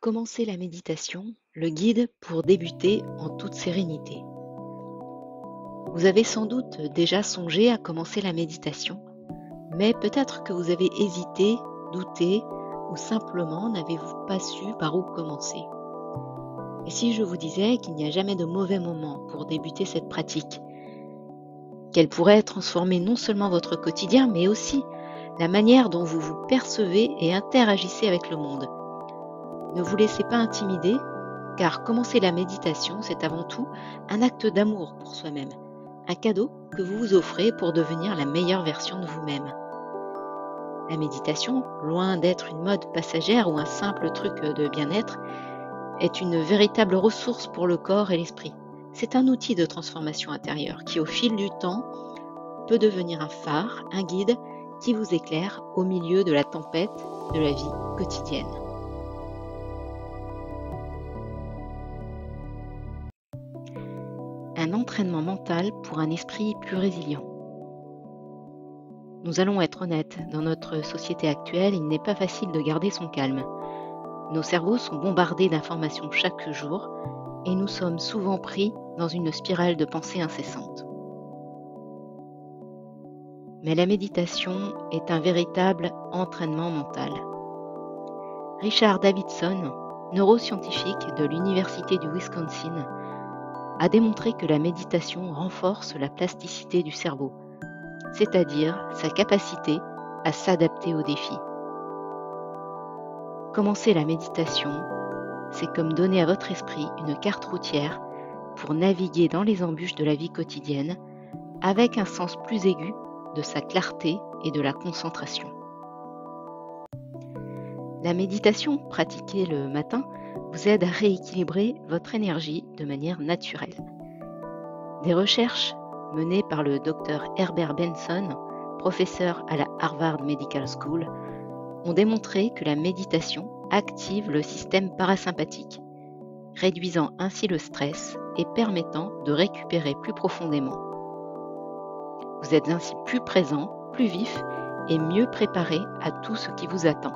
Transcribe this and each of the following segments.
Commencer la méditation, le guide pour débuter en toute sérénité. Vous avez sans doute déjà songé à commencer la méditation, mais peut-être que vous avez hésité, douté ou simplement n'avez-vous pas su par où commencer. Et si je vous disais qu'il n'y a jamais de mauvais moment pour débuter cette pratique, qu'elle pourrait transformer non seulement votre quotidien, mais aussi la manière dont vous vous percevez et interagissez avec le monde. Ne vous laissez pas intimider, car commencer la méditation, c'est avant tout un acte d'amour pour soi-même, un cadeau que vous vous offrez pour devenir la meilleure version de vous-même. La méditation, loin d'être une mode passagère ou un simple truc de bien-être, est une véritable ressource pour le corps et l'esprit. C'est un outil de transformation intérieure qui, au fil du temps, peut devenir un phare, un guide qui vous éclaire au milieu de la tempête de la vie quotidienne. Un entraînement mental pour un esprit plus résilient. Nous allons être honnêtes, dans notre société actuelle, il n'est pas facile de garder son calme. Nos cerveaux sont bombardés d'informations chaque jour et nous sommes souvent pris dans une spirale de pensée incessante. Mais la méditation est un véritable entraînement mental. Richard Davidson, neuroscientifique de l'Université du Wisconsin, a démontré que la méditation renforce la plasticité du cerveau, c'est-à-dire sa capacité à s'adapter aux défis. Commencer la méditation, c'est comme donner à votre esprit une carte routière pour naviguer dans les embûches de la vie quotidienne avec un sens plus aigu de sa clarté et de la concentration. La méditation pratiquée le matin vous aide à rééquilibrer votre énergie de manière naturelle. Des recherches menées par le Dr Herbert Benson, professeur à la Harvard Medical School, ont démontré que la méditation active le système parasympathique, réduisant ainsi le stress et permettant de récupérer plus profondément. Vous êtes ainsi plus présent, plus vif et mieux préparé à tout ce qui vous attend.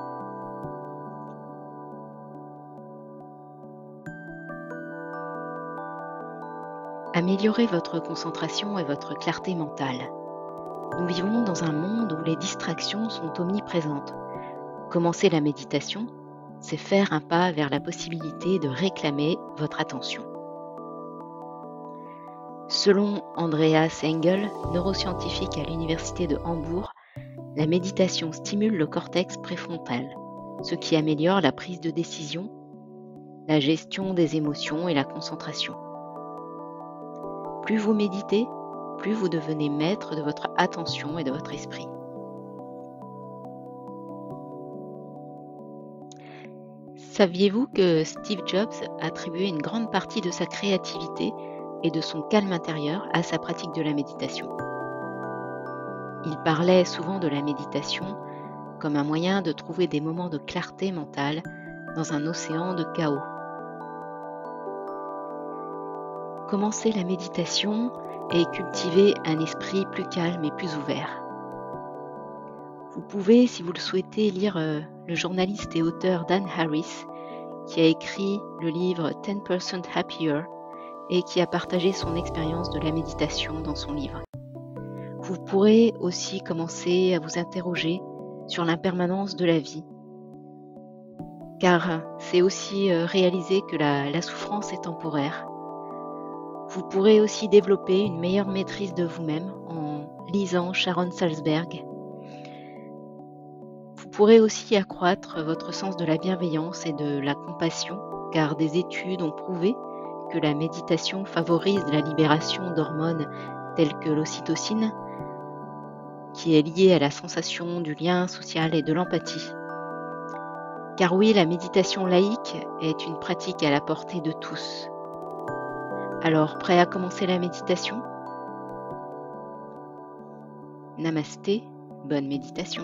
Améliorez votre concentration et votre clarté mentale. Nous vivons dans un monde où les distractions sont omniprésentes. Commencer la méditation, c'est faire un pas vers la possibilité de réclamer votre attention. Selon Andreas Engel, neuroscientifique à l'Université de Hambourg, la méditation stimule le cortex préfrontal, ce qui améliore la prise de décision, la gestion des émotions et la concentration. Plus vous méditez, plus vous devenez maître de votre attention et de votre esprit. Saviez-vous que Steve Jobs attribuait une grande partie de sa créativité et de son calme intérieur à sa pratique de la méditation? Il parlait souvent de la méditation comme un moyen de trouver des moments de clarté mentale dans un océan de chaos. Commencer la méditation et cultiver un esprit plus calme et plus ouvert. Vous pouvez, si vous le souhaitez, lire le journaliste et auteur Dan Harris, qui a écrit le livre 10% Happier et qui a partagé son expérience de la méditation dans son livre. Vous pourrez aussi commencer à vous interroger sur l'impermanence de la vie, car c'est aussi réaliser que la souffrance est temporaire. Vous pourrez aussi développer une meilleure maîtrise de vous-même en lisant Sharon Salzberg. Vous pourrez aussi accroître votre sens de la bienveillance et de la compassion, car des études ont prouvé que la méditation favorise la libération d'hormones telles que l'ocytocine, qui est liée à la sensation du lien social et de l'empathie. Car oui, la méditation laïque est une pratique à la portée de tous. Alors, prêt à commencer la méditation? Namasté, bonne méditation.